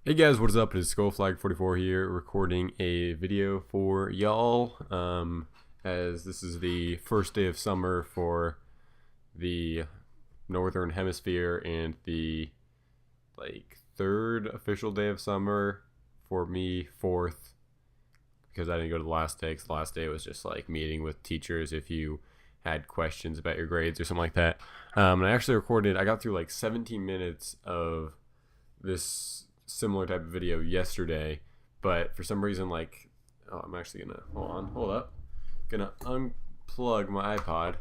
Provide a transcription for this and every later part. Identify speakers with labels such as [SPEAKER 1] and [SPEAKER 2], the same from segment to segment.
[SPEAKER 1] Hey guys, what is up? It is Skullflag44 here, recording a video for y'all. As this is the first day of summer for the Northern Hemisphere and the third official day of summer for me, fourth, because I didn't go to the last day. Because the last day was just like meeting with teachers if you had questions about your grades or something like that. And I actually recorded. I got through like 17 minutes of this similar type of video yesterday, but for some reason, I'm actually gonna hold up, gonna unplug my iPod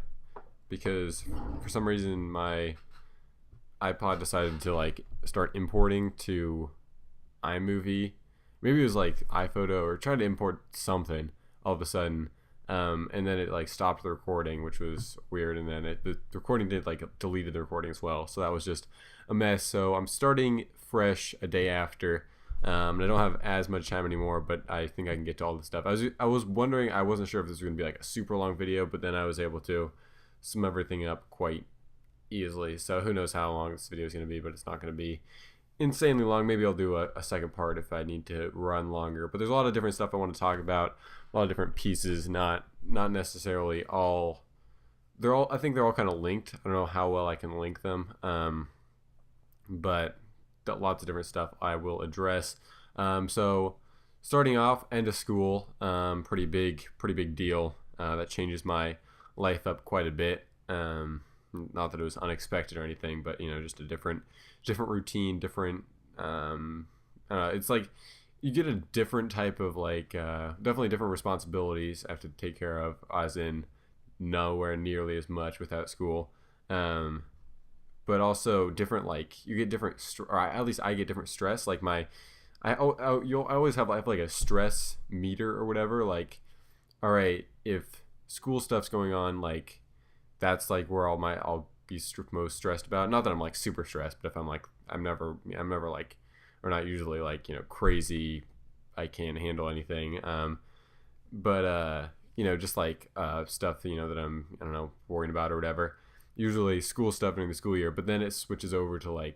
[SPEAKER 1] because for some reason my iPod decided to start importing to iMovie. Maybe it was like iPhoto or tried to import something all of a sudden. And then it stopped the recording, which was weird. And then the recording did deleted the recording as well. So that was just a mess. So I'm starting fresh a day after. And I don't have as much time anymore, but I think I can get to all this stuff. I was wondering, I wasn't sure if this was going to be like a super long video, but then I was able to sum everything up quite easily. So who knows how long this video is going to be, but it's not going to be insanely long. Maybe I'll do a second part if I need to run longer. But there's a lot of different stuff I want to talk about, a lot of different pieces, not necessarily all. I think they're all kind of linked. I don't know how well I can link them, but lots of different stuff I will address. So starting off, end of school, pretty big deal. That changes my life up quite a bit. Not that it was unexpected or anything, but just a different routine, different. It's like you get a different type of definitely different responsibilities I have to take care of, as in nowhere nearly as much without school. But also different, you get different, or at least I get different stress. I always have like a stress meter or whatever. All right, if school stuff's going on, that's where I'll be most stressed about. Not that I'm super stressed, but if I'm never or not usually crazy. I can't handle anything. But just stuff that I don't know, worrying about or whatever. Usually school stuff during the school year, but then it switches over to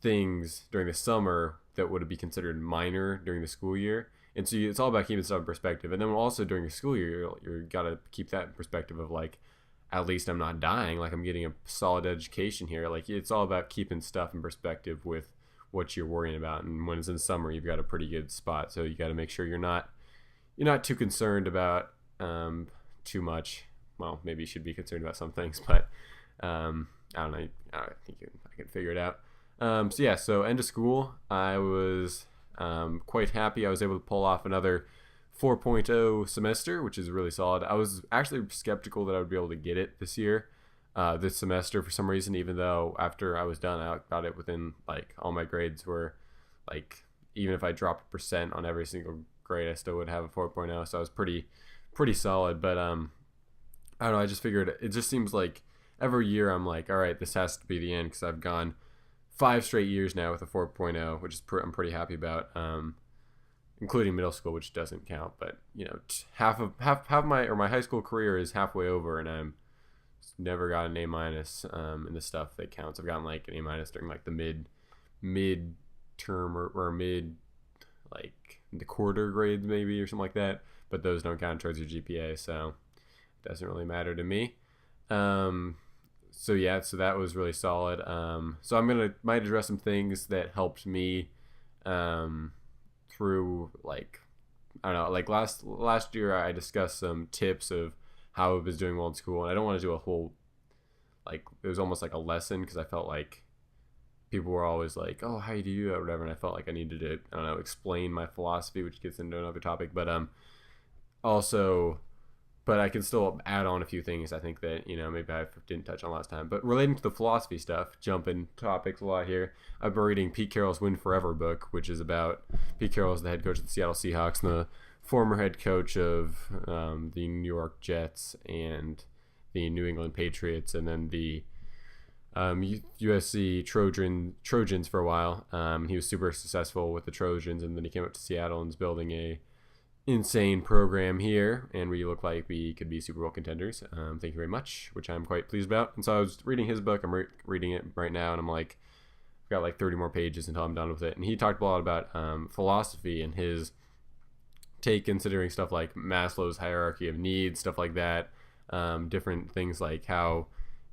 [SPEAKER 1] things during the summer that would be considered minor during the school year. And so it's all about keeping stuff in perspective. And then also during the school year, you got to keep that in perspective of at least I'm not dying. I'm getting a solid education here. It's all about keeping stuff in perspective with what you're worrying about. And when it's in summer, you've got a pretty good spot. So you got to make sure you're not too concerned about too much. Well, maybe you should be concerned about some things, but I don't know. I think I can figure it out. So end of school, I was quite happy. I was able to pull off another 4.0 semester, which is really solid. I was actually skeptical that I would be able to get it this year, this semester for some reason, even though after I was done, I got it within all my grades were even if I dropped a percent on every single grade, I still would have a 4.0. So I was pretty solid. But I don't know. I just figured it just seems like every year I'm all right, this has to be the end, because I've gone 5 straight years now with a 4.0, which is I'm pretty happy about. Including middle school, which doesn't count, but half my high school career is halfway over, and I'm never got an A minus in the stuff that counts. I've gotten an A minus during the mid term or mid the quarter grades maybe or something like that, but those don't count towards your GPA, so it doesn't really matter to me. So that was really solid. So might address some things that helped me through I don't know, last year I discussed some tips of how I was doing well in school, and I don't want to do a whole it was almost like a lesson, because I felt like people were always oh, how do you do that or whatever, and I felt like I needed to, I don't know, explain my philosophy, which gets into another topic, but also, but I can still add on a few things I think that maybe I didn't touch on last time. But relating to the philosophy stuff, jumping topics a lot here, I've been reading Pete Carroll's Win Forever book, which is about Pete Carroll's the head coach of the Seattle Seahawks and the former head coach of the New York Jets and the New England Patriots, and then the USC Trojans for a while. He was super successful with the Trojans, and then he came up to Seattle and is building a insane program here, and we look like we could be Super Bowl contenders. Thank you very much, which I'm quite pleased about. And so I was reading his book. I'm reading it right now, and I'm got like 30 more pages until I'm done with it. And he talked a lot about philosophy and his take, considering stuff like Maslow's hierarchy of needs, stuff like that. Different things like how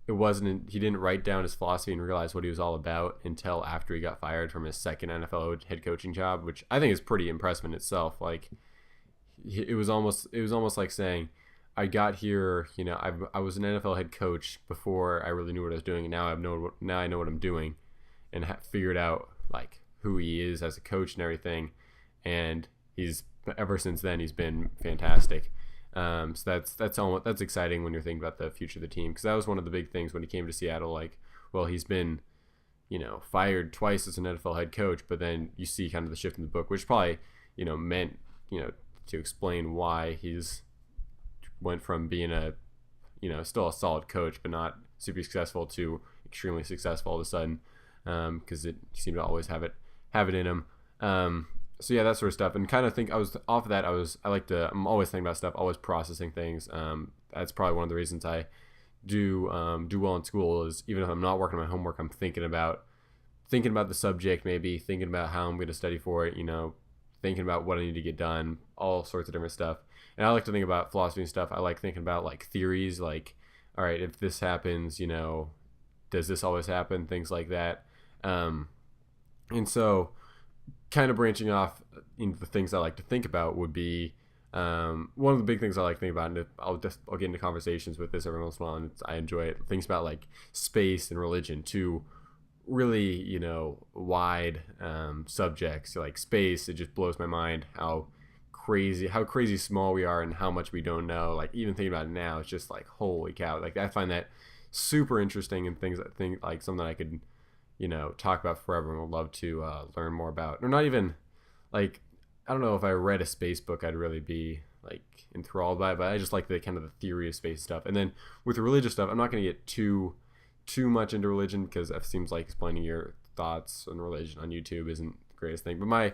[SPEAKER 1] he didn't write down his philosophy and realize what he was all about until after he got fired from his second NFL head coaching job, which I think is pretty impressive in itself. Like it was almost like saying, I got here, I was an NFL head coach before I really knew what I was doing, and now I know what I'm doing, and figured out like who he is as a coach and everything, and ever since then he's been fantastic. So that's exciting when you're thinking about the future of the team, because that was one of the big things when he came to Seattle. Like, well, he's been fired twice as an NFL head coach, but then you see kind of the shift in the book, which probably meant to explain why he's went from being still a solid coach but not super successful to extremely successful all of a sudden, because it seemed to always have it in him. So yeah, that sort of stuff. And kind of think I was off of that. I'm always thinking about stuff, always processing things. That's probably one of the reasons I do well in school, is even if I'm not working on my homework, I'm thinking about the subject, maybe thinking about how I'm going to study for it, thinking about what I need to get done, all sorts of different stuff. And I like to think about philosophy and stuff. I like thinking about like theories, like, all right, if this happens, does this always happen? Things like that. And so kind of branching off into the things I like to think about would be, one of the big things I like to think about, and I'll get into conversations with this every once in a while, and I enjoy it. Things about like space and religion, two really, wide subjects. Like space, it just blows my mind how crazy small we are and how much we don't know. Like even thinking about it now, it's just like, holy cow. Like I find that super interesting, and things like something I could talk about forever and would love to learn more about. Or not even like, I don't know if I read a space book I'd really be like enthralled by it, but I just like the kind of the theory of space stuff. And then with the religious stuff, I'm not going to get too much into religion, because it seems like explaining your thoughts on religion on YouTube isn't the greatest thing. But my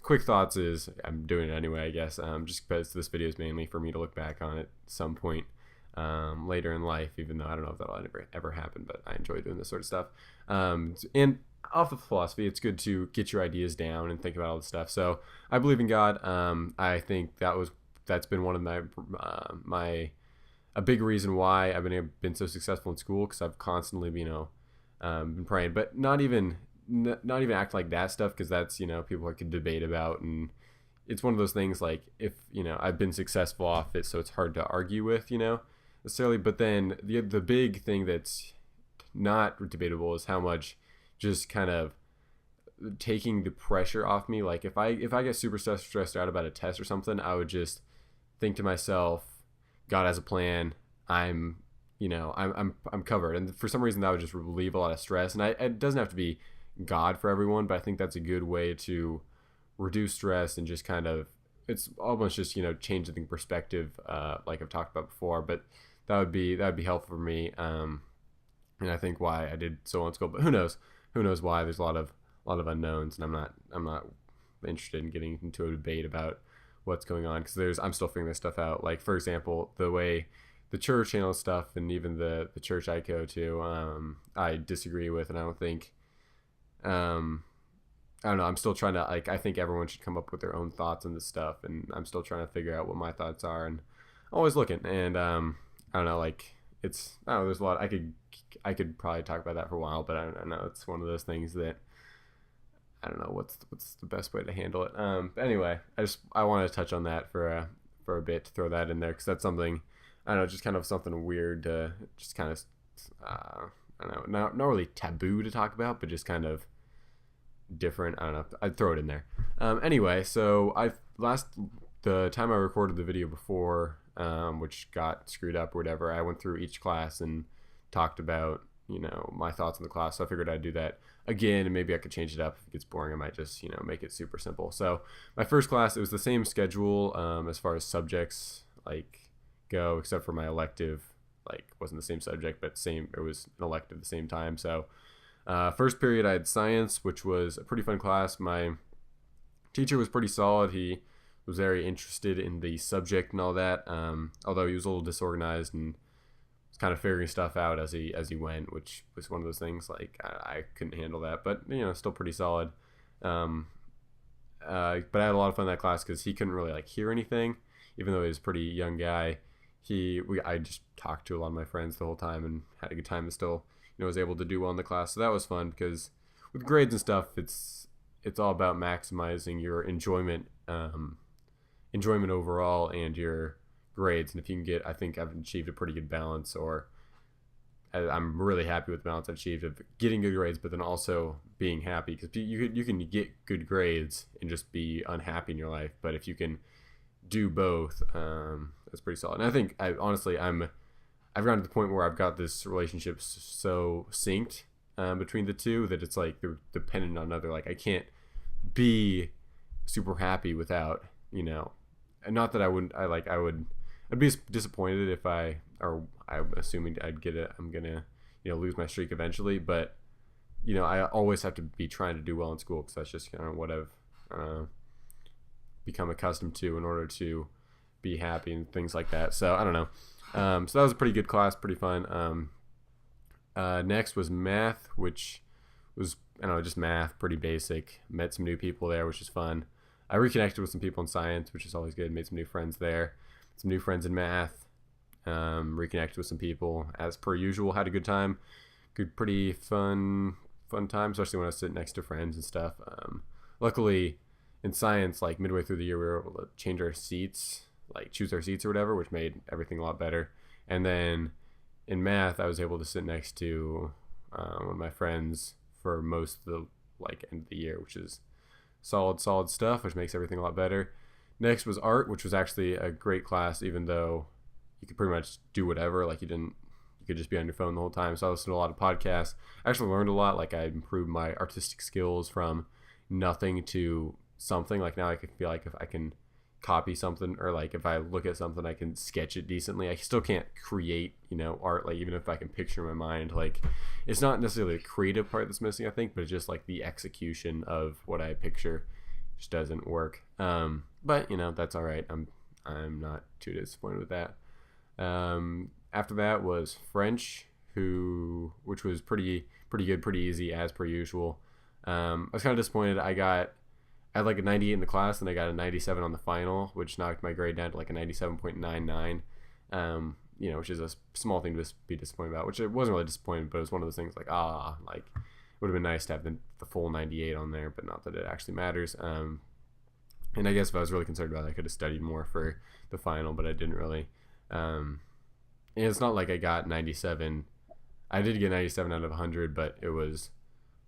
[SPEAKER 1] quick thoughts is, I'm doing it anyway, I guess, just because this video is mainly for me to look back on at some point later in life, even though I don't know if that'll ever happen, but I enjoy doing this sort of stuff. And off of philosophy, it's good to get your ideas down and think about all this stuff. So I believe in God. I think that's been one of a big reason why I've been so successful in school, because I've constantly been praying, but not even act like that stuff, because that's people I could debate about, and it's one of those things like, if I've been successful off it, so it's hard to argue with necessarily. But then the big thing that's not debatable is how much just kind of taking the pressure off me. Like if I get super stressed out about a test or something, I would just think to myself, God has a plan. I'm covered. And for some reason that would just relieve a lot of stress. And it doesn't have to be God for everyone, but I think that's a good way to reduce stress and just kind of, it's almost just change the perspective, like I've talked about before. But that would be helpful for me, and I think why I did so well in school. But who knows why? There's a lot of unknowns, and I'm not interested in getting into a debate about what's going on, because I'm still figuring this stuff out. Like for example, the way the church handles stuff, and even the church I go to, I disagree with, and I don't think, I don't know, I'm still trying to, like, I think everyone should come up with their own thoughts on this stuff, and I'm still trying to figure out what my thoughts are, and always looking. And I don't know, like, there's a lot, I could probably talk about that for a while, but I don't know, it's one of those things that I don't know what's the best way to handle it. But anyway, I want to touch on that for a bit, to throw that in there, because that's something, I don't know, just kind of something weird to just kind of, I don't know, not really taboo to talk about, but just kind of different. I don't know, I'd throw it in there. Anyway, so the time I recorded the video before, which got screwed up or whatever, I went through each class and talked about my thoughts on the class. So I figured I'd do that again, and maybe I could change it up. If it gets boring, I might just make it super simple. So my first class, it was the same schedule as far as subjects like go, except for my elective, like wasn't the same subject, but it was an elective at the same time. So first period I had science, which was a pretty fun class. My teacher was pretty solid. He was very interested in the subject and all that, although he was a little disorganized and kind of figuring stuff out as he went, which was one of those things like I couldn't handle that, but still pretty solid. Um, but I had a lot of fun in that class because he couldn't really like hear anything, even though he was a pretty young guy. I just talked to a lot of my friends the whole time and had a good time, and still was able to do well in the class. So that was fun because with grades and stuff, it's all about maximizing your enjoyment overall and your grades. And if you can I think I've achieved a pretty good balance, or I'm really happy with the balance I've achieved of getting good grades, but then also being happy, because you can get good grades and just be unhappy in your life. But if you can do both, that's pretty solid. And I think I've gotten to the point where I've got this relationship so synced between the two that it's like they're dependent on another. Like I can't be super happy without, and not that I wouldn't. I'd be disappointed if I'm assuming I'm gonna lose my streak eventually. But I always have to be trying to do well in school because that's just kind of what I've become accustomed to in order to be happy and things like that. So I don't know. So that was a pretty good class, pretty fun. Next was math, which was, I don't know, just math, pretty basic. Met some new people there, which is fun. I reconnected with some people in science, which is always good. Made some new friends there. Some new friends in math. Reconnected with some people as per usual. Had a good time. Pretty fun time, especially when I was sitting next to friends and stuff. Luckily, in science, like midway through the year, we were able to change our seats, like choose our seats or whatever, which made everything a lot better. And then in math, I was able to sit next to one of my friends for most of the end of the year, which is solid stuff, which makes everything a lot better. Next was art, which was actually a great class, even though you could pretty much do whatever. Like you could just be on your phone the whole time. So I listened to a lot of podcasts. I actually learned a lot. Like I improved my artistic skills from nothing to something. Like now I can feel like if I can copy something, or like if I look at something I can sketch it decently. I still can't create art, like even if I can picture in my mind. Like it's not necessarily the creative part that's missing, I think, but it's just like the execution of what I picture just doesn't work. But that's all right. I'm not too disappointed with that. After that was French, which was pretty good, pretty easy as per usual. I was kind of disappointed. I had like a 98 in the class, and I got a 97 on the final, which knocked my grade down to like a 97.99. Which is a small thing to be disappointed about, which it wasn't really disappointed, but it was one of those things like, it would have been nice to have the full 98 on there, but not that it actually matters. And I guess if I was really concerned about it, I could have studied more for the final, but I didn't really. And it's not like I got 97. I did get 97 out of 100, but it was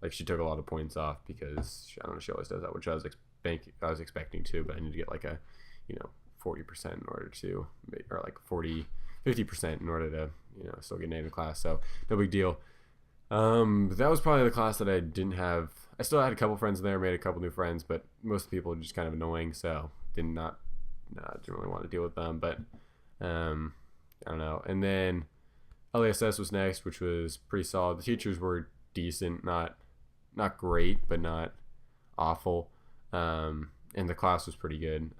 [SPEAKER 1] like she took a lot of points off because I don't know, she always does that, which I was expecting to, but I need to get like a 40% in order to, or like 50% in order to still get an A in the class. So no big deal. That was probably the class that I didn't have. I still had a couple friends in there, made a couple new friends, but most of the people are just kind of annoying, so didn't really want to deal with them. But I don't know. And then LASS was next, which was pretty solid. The teachers were decent, not great, but not awful. And the class was pretty good.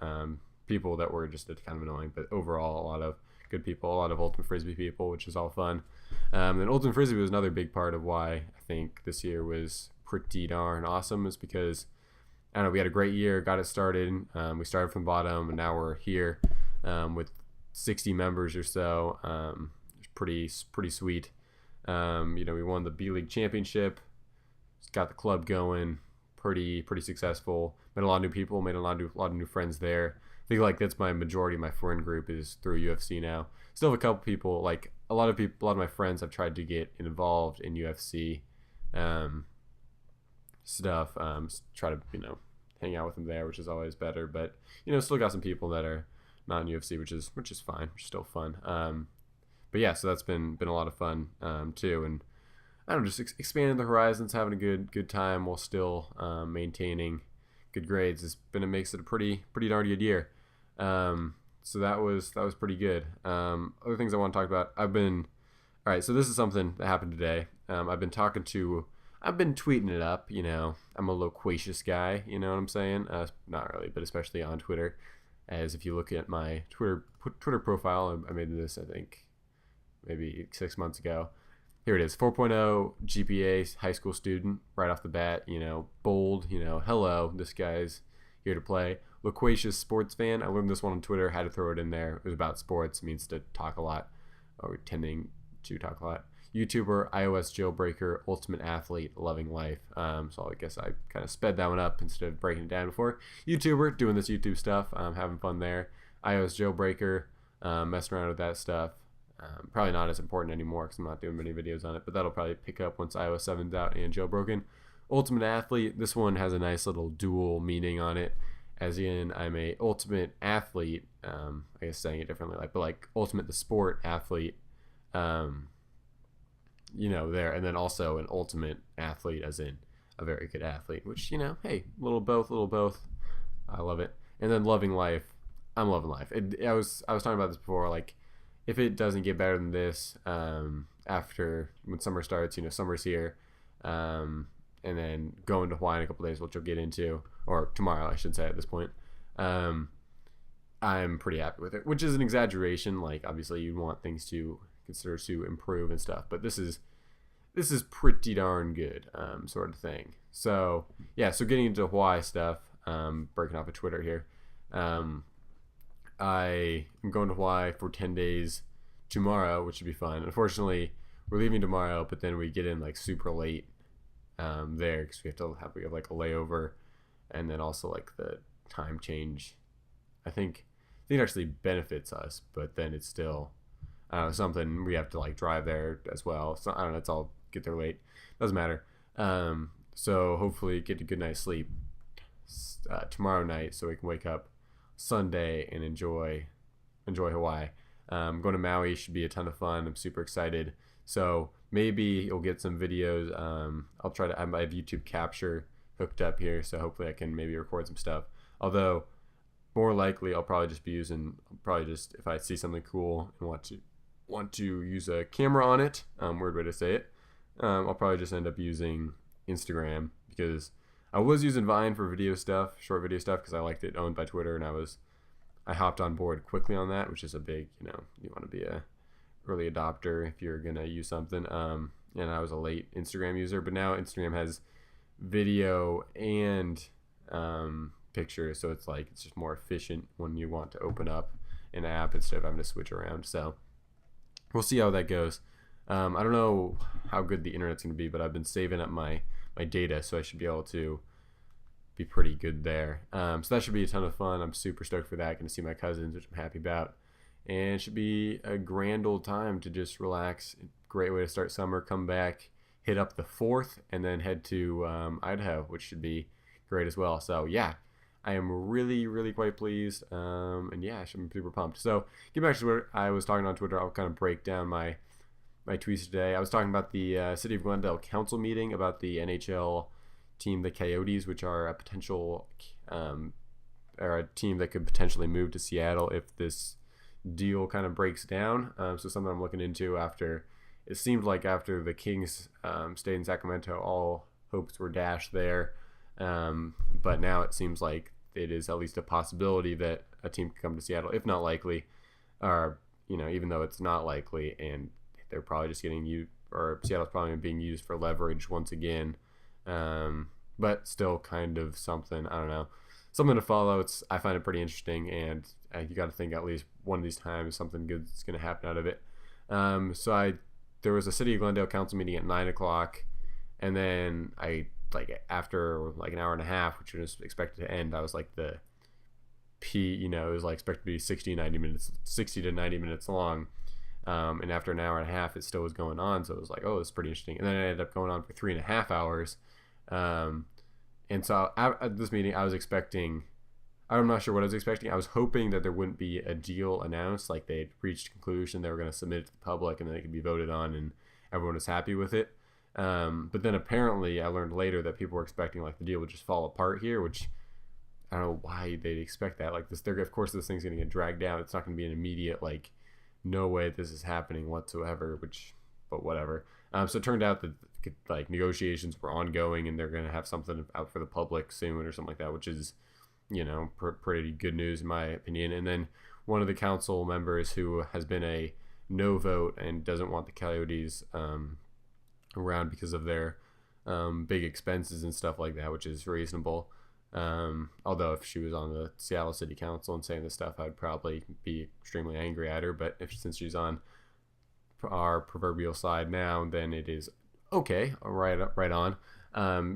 [SPEAKER 1] People that were just kind of annoying, but overall a lot of good people, a lot of Ultimate Frisbee people, which is all fun. And Ultimate Frisbee was another big part of why I think this year was pretty darn awesome, is because I don't know, we had a great year, got it started. We started from the bottom, and now we're here with 60 members or so. It's pretty sweet. We won the B League championship, got the club going, pretty successful. Met a lot of new people, made a lot of new friends there. I think like that's my majority of my friend group is through UFC now. Still have a couple people, like a lot of my friends have tried to get involved in UFC stuff. Try to hang out with them there, which is always better. But still got some people that are not in UFC, which is fine, which is still fun. But yeah, so that's been a lot of fun too, and I don't know, just expanding the horizons, having a good time while still maintaining good grades. Makes it a pretty darn good year. So that was pretty good. Other things I want to talk about. All right, so this is something that happened today. I've been tweeting it up. I'm a loquacious guy. You know what I'm saying? Not really, but especially on Twitter. As if you look at my Twitter profile, I made this, I think, maybe 6 months ago. Here it is, 4.0 GPA, high school student, right off the bat, bold, hello, this guy's here to play. Loquacious sports fan. I learned this one on Twitter, had to throw it in there. It was about sports, it means to talk a lot, or tending to talk a lot. YouTuber, iOS jailbreaker, ultimate athlete, loving life. So I guess I kind of sped that one up instead of breaking it down before. YouTuber, doing this YouTube stuff, having fun there. iOS jailbreaker, messing around with that stuff. Probably not as important anymore because I'm not doing many videos on it, but that'll probably pick up once iOS 7's out and jailbroken. Ultimate athlete, this one has a nice little dual meaning on it, as in I'm a ultimate athlete, I guess saying it differently, but ultimate the sport athlete, there, and then also an ultimate athlete as in a very good athlete, which, hey, little both, I love it. And then loving life, I'm loving life. I was talking about this before, if it doesn't get better than this, after when summer starts, summer's here, and then going to Hawaii in a couple days, which you'll get into, or tomorrow, I should say at this point. I'm pretty happy with it, which is an exaggeration. Obviously, you want things to consider to improve and stuff, but this is pretty darn good, sort of thing. So yeah, so getting into Hawaii stuff, breaking off of Twitter here. I am going to Hawaii for 10 days tomorrow, which should be fun. Unfortunately, we're leaving tomorrow, but then we get in super late there because we have a layover, and then also the time change. I think it actually benefits us, but then it's still something we have to drive there as well. So I don't know. It's all get there late. Doesn't matter. So hopefully get a good night's sleep tomorrow night so we can wake up Sunday and enjoy Hawaii. Going to Maui should be a ton of fun. I'm super excited. So maybe you'll get some videos. I'll try to have my YouTube capture hooked up here, so hopefully I can maybe record some stuff. Although more likely I'll probably just if I see something cool and want to use a camera on it, weird way to say it, I'll probably just end up using Instagram, because I was using Vine for video stuff, short video stuff, because I liked it, owned by Twitter, and I hopped on board quickly on that, which is a big, you want to be a early adopter if you're gonna use something. And I was a late Instagram user, but now Instagram has video and pictures, so it's just more efficient when you want to open up an app instead of having to switch around. So we'll see how that goes. I don't know how good the internet's gonna be, but I've been saving up my data, so I should be able to be pretty good there. So that should be a ton of fun. I'm super stoked for that. Going to see my cousins, which I'm happy about, and it should be a grand old time to just relax. Great way to start summer. Come back, hit up the 4th, and then head to Idaho, which should be great as well. So yeah, I am really, really quite pleased, and yeah, I should be super pumped. So get back to what I was talking on Twitter. I'll kind of break down my tweets today. I was talking about the City of Glendale Council meeting about the NHL team, the Coyotes, which are a potential or a team that could potentially move to Seattle if this deal kind of breaks down. So something I'm looking into. After it seemed like after the Kings stayed in Sacramento, all hopes were dashed there. But now it seems like it is at least a possibility that a team could come to Seattle, if not likely, or even though it's not likely, and they're probably just getting used, or Seattle's probably being used for leverage once again. But still kind of something, I don't know, something to follow. I find it pretty interesting, and you got to think at least one of these times something good is going to happen out of it. There was a City of Glendale council meeting at 9:00, and then after an hour and a half, which was expected to end, I was it was expected to be 60 to 90 minutes long. And after an hour and a half, it still was going on. So it was oh, it's pretty interesting. And then it ended up going on for 3.5 hours. And so at this meeting, I was expecting, I'm not sure what I was expecting. I was hoping that there wouldn't be a deal announced, they'd reached a conclusion, they were going to submit it to the public, and then it could be voted on, and everyone was happy with it. But then apparently I learned later that people were expecting the deal would just fall apart here, which I don't know why they'd expect that. Of course, this thing's going to get dragged down. It's not going to be an immediate, no way this is happening whatsoever, but whatever. So it turned out that negotiations were ongoing, and they're going to have something out for the public soon or something like that, which is, pretty good news in my opinion. And then one of the council members, who has been a no vote and doesn't want the Coyotes around because of their big expenses and stuff like that, which is reasonable. Although if she was on the Seattle City Council and saying this stuff, I'd probably be extremely angry at her. But since she's on our proverbial side now, then it is okay. Right on.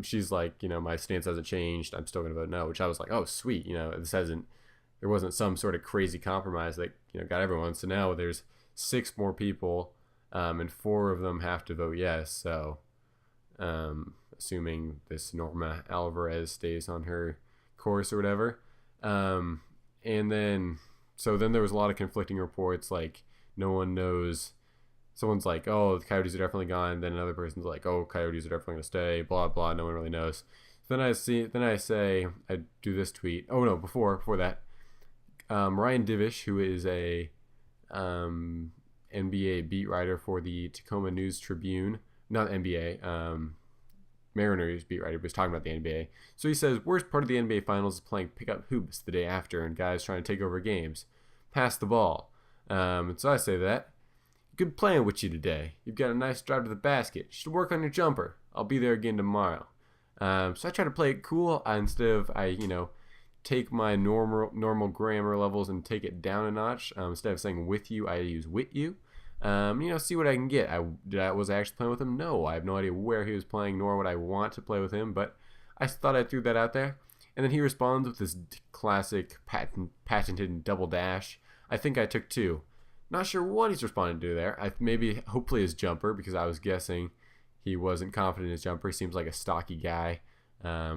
[SPEAKER 1] She's like, my stance hasn't changed. I'm still going to vote no, which I was like, oh, sweet. There wasn't some sort of crazy compromise that, got everyone. So now there's 6 more people, and 4 of them have to vote yes. So, assuming this Norma Alvarez stays on her course or whatever. And then there was a lot of conflicting reports. Like, no one knows. Someone's like, oh, the Coyotes are definitely gone. Then another person's like, oh, Coyotes are definitely going to stay, blah, blah. No one really knows. Then I do this tweet. Oh, no, before that. Ryan Divish, who is a NBA beat writer for the Tacoma News Tribune, not NBA, Mariners beat writer, but he's talking about the NBA. So he says, worst part of the NBA Finals is playing pickup hoops the day after and guys trying to take over games. Pass the ball. And so I say that. Good playing with you today. You've got a nice drive to the basket. You should work on your jumper. I'll be there again tomorrow. So I try to play it cool instead of take my normal grammar levels and take it down a notch. Instead of saying with you, I use with you. See what I can get. Was I actually playing with him? No, I have no idea where he was playing, nor would I want to play with him. But I thought I threw that out there. And then he responds with this classic patented double dash. I think I took 2. Not sure what he's responding to there. Hopefully his jumper, because I was guessing he wasn't confident in his jumper. He seems like a stocky guy,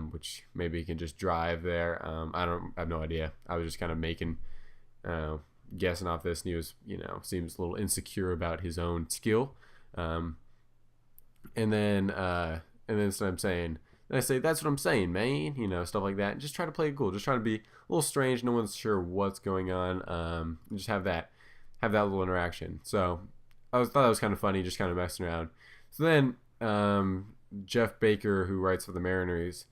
[SPEAKER 1] which maybe he can just drive there. I have no idea. I was just kind of guessing off this, and he was, seems a little insecure about his own skill. And then so I'm saying, and I say, that's what I'm saying, man, stuff like that. And just try to play it cool. Just try to be a little strange. No one's sure what's going on. And just have that little interaction. So thought that was kind of funny, just kind of messing around. So then Jeff Baker, who writes for the Mariners,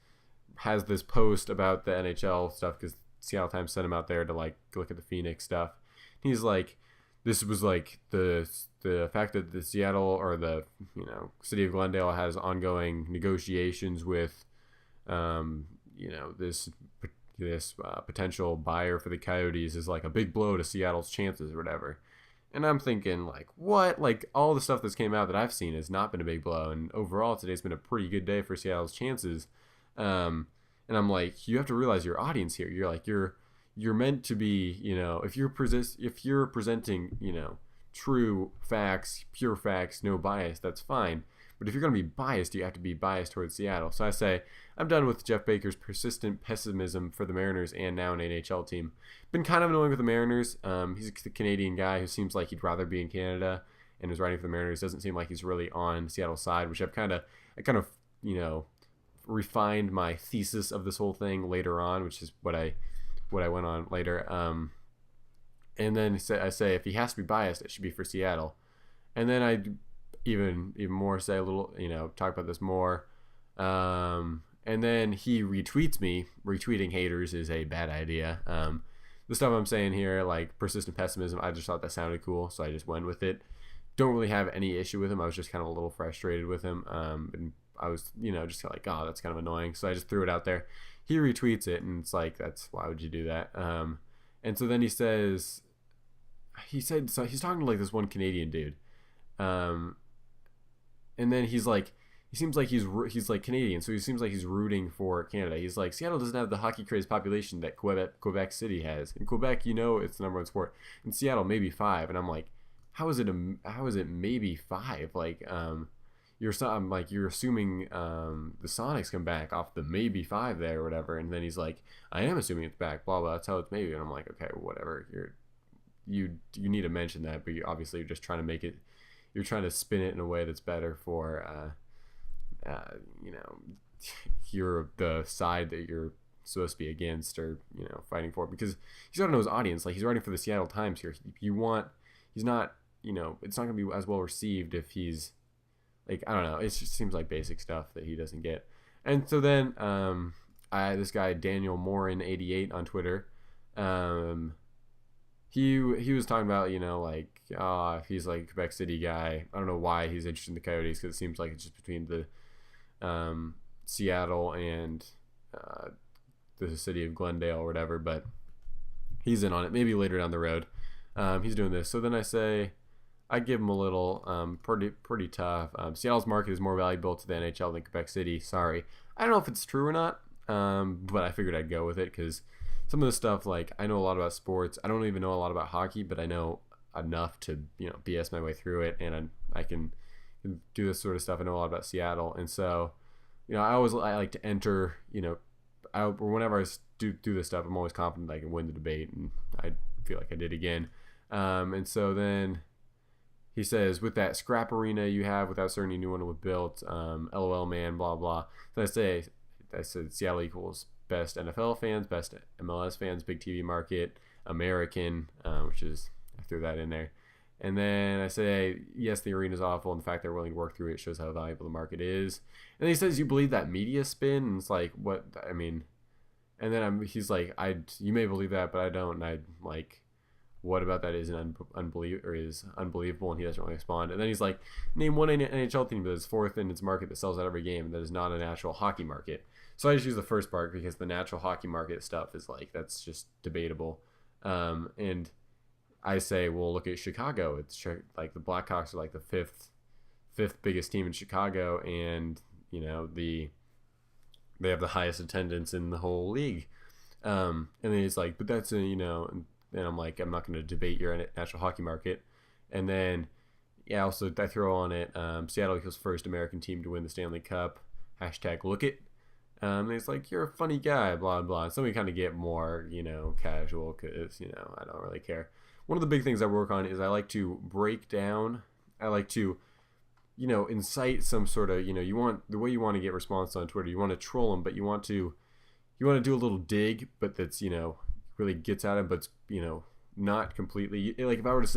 [SPEAKER 1] has this post about the NHL stuff because Seattle Times sent him out there to look at the Phoenix stuff. He's like, this was like the fact that the Seattle or the city of Glendale has ongoing negotiations with this potential buyer for the Coyotes is like a big blow to Seattle's chances or whatever. And I'm thinking, what? All the stuff that's came out that I've seen has not been a big blow. And overall, today's been a pretty good day for Seattle's chances. And I'm like, you have to realize your audience here. You're meant to be, if you're presenting, true facts, pure facts, no bias, that's fine. But if you're going to be biased, you have to be biased towards Seattle. So I say, I'm done with Jeff Baker's persistent pessimism for the Mariners and now an NHL team. Been kind of annoying with the Mariners. He's a Canadian guy who seems like he'd rather be in Canada and is writing for the Mariners. Doesn't seem like he's really on Seattle's side, which I kind of refined my thesis of this whole thing later on, which is what I went on later. And then I say, if he has to be biased, it should be for Seattle. And then I even more say a little, talk about this more. And then he retweets me. Retweeting haters is a bad idea. The stuff I'm saying here, like persistent pessimism, I just thought that sounded cool, so I just went with it. Don't really have any issue with him. I was just kind of a little frustrated with him. And I was, just kind of like, oh, that's kind of annoying. So I just threw it out there. He retweets it, and it's like, why would you do that? And so then he said, so he's talking to like this one Canadian dude. And then he's like, he seems like he's like Canadian, so he seems like he's rooting for Canada. He's like, Seattle doesn't have the hockey crazed population that Quebec City has. In Quebec, it's the number 1 sport. In Seattle, maybe 5. And I'm like, how is it maybe 5? I'm like, you're assuming the Sonics come back off the maybe 5 there or whatever. And then he's like, I am assuming it's back, blah blah. That's how it's maybe. And I'm like, okay, whatever. You need to mention that, but you're just trying to make it. You're trying to spin it in a way that's better for, you're the side that you're supposed to be against or, fighting for, because he's got to know his audience. Like, he's writing for the Seattle Times here. He's not, it's not going to be as well received if he's like, I don't know. It just seems like basic stuff that he doesn't get. And so then, this guy, Daniel Morin 88 on Twitter, he was talking about, he's like a Quebec City guy. I don't know why he's interested in the Coyotes, because it seems like it's just between the Seattle and the city of Glendale or whatever. But he's in on it. Maybe later down the road, he's doing this. So then I give him a little pretty tough. Seattle's market is more valuable to the NHL than Quebec City. Sorry, I don't know if it's true or not, but I figured I'd go with it because some of the stuff, like, I know a lot about sports. I don't even know a lot about hockey, but I know enough to BS my way through it, and I can do this sort of stuff. I know a lot about Seattle, and so I like to enter. Whenever I do this stuff, I'm always confident I can win the debate, and I feel like I did again. And so then he says, with that scrap arena you have, without certainly new one was built, LOL man, blah blah. So I said Seattle equals best NFL fans, best MLS fans, big TV market, American, which is, I threw that in there. And then I say, yes, the arena's awful, and the fact they're willing to work through it shows how valuable the market is. And then he says, you believe that media spin? And it's like, what? I mean, and then he's like, you may believe that, but I don't. And I like, what about that is unbelievable? And he doesn't really respond. And then he's like, name one NHL team that is fourth in its market that sells out every game, and that is not a natural hockey market. So I just use the first part because the natural hockey market stuff is like, that's just debatable. And I say, well, look at Chicago. It's like the Blackhawks are like the fifth biggest team in Chicago, and they have the highest attendance in the whole league. And then he's like, but that's and I'm like, I'm not going to debate your national hockey market. And then also I throw on it, Seattle equals first American team to win the Stanley Cup. # look it. And he's like, you're a funny guy, blah blah. So we kind of get more casual because I don't really care. One of the big things I work on is I like to break down. I like to, incite some sort of, you want the way you want to get response on Twitter. You want to troll them, but you want to do a little dig, but that's really gets at it, but not completely. Like if I were to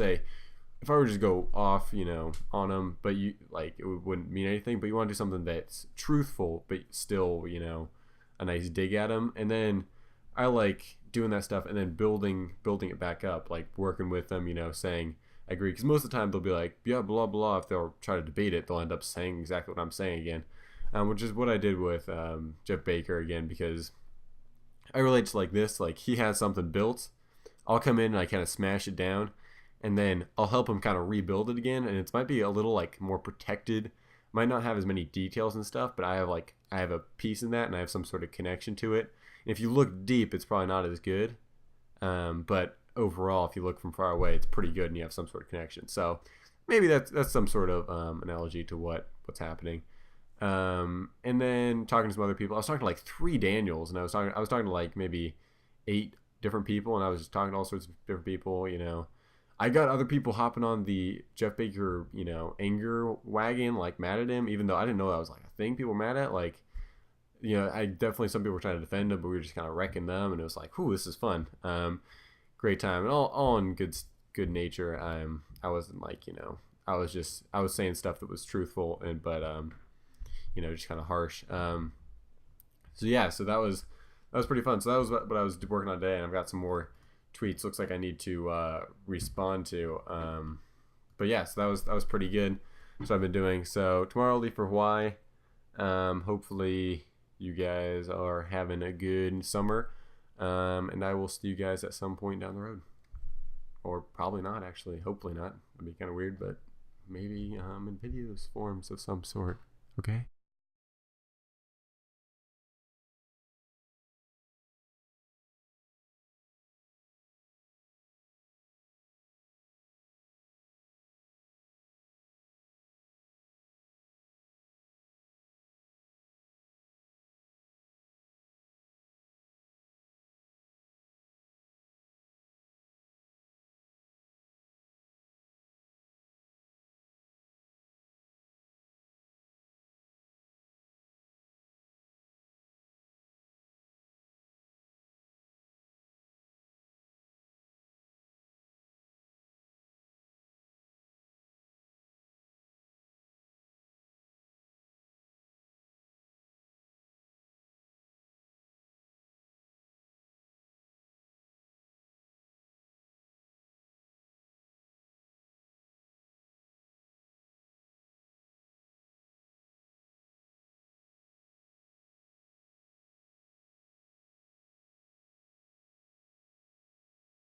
[SPEAKER 1] just go off, on them, but it wouldn't mean anything. But you want to do something that's truthful, but still, a nice dig at them. And then I like doing that stuff and then building it back up, like working with them, saying I agree, because most of the time they'll be like, yeah, blah blah. If they'll try to debate it, they'll end up saying exactly what I'm saying again, which is what I did with Jeff Baker again, because I relate to like this. Like he has something built, I'll come in and I kind of smash it down, and then I'll help him kind of rebuild it again, and it might be a little like more protected, might not have as many details and stuff, but I have a piece in that, and I have some sort of connection to it. If you look deep, it's probably not as good. But overall, if you look from far away, it's pretty good and you have some sort of connection. So maybe that's some sort of analogy to what's happening. And then talking to some other people. I was talking to like 3 Daniels, and I was talking to like maybe 8 different people, and I was just talking to all sorts of different people, I got other people hopping on the Jeff Baker, anger wagon, like mad at him, even though I didn't know that was like a thing people were mad at. Like, I definitely, some people were trying to defend him, but we were just kind of wrecking them, and it was like, whoo, this is fun. Great time, and all in good nature. I wasn't like, I was saying stuff that was truthful, but just kind of harsh. So that was pretty fun. So that was what I was working on today, and I've got some more tweets. Looks like I need to respond to. But yeah, so that was pretty good. So I've been doing. So tomorrow I'll leave for Hawaii. Hopefully you guys are having a good summer. And I will see you guys at some point down the road. Or probably not, actually. Hopefully not. It'd be kind of weird, but maybe in videos forms of some sort. Okay?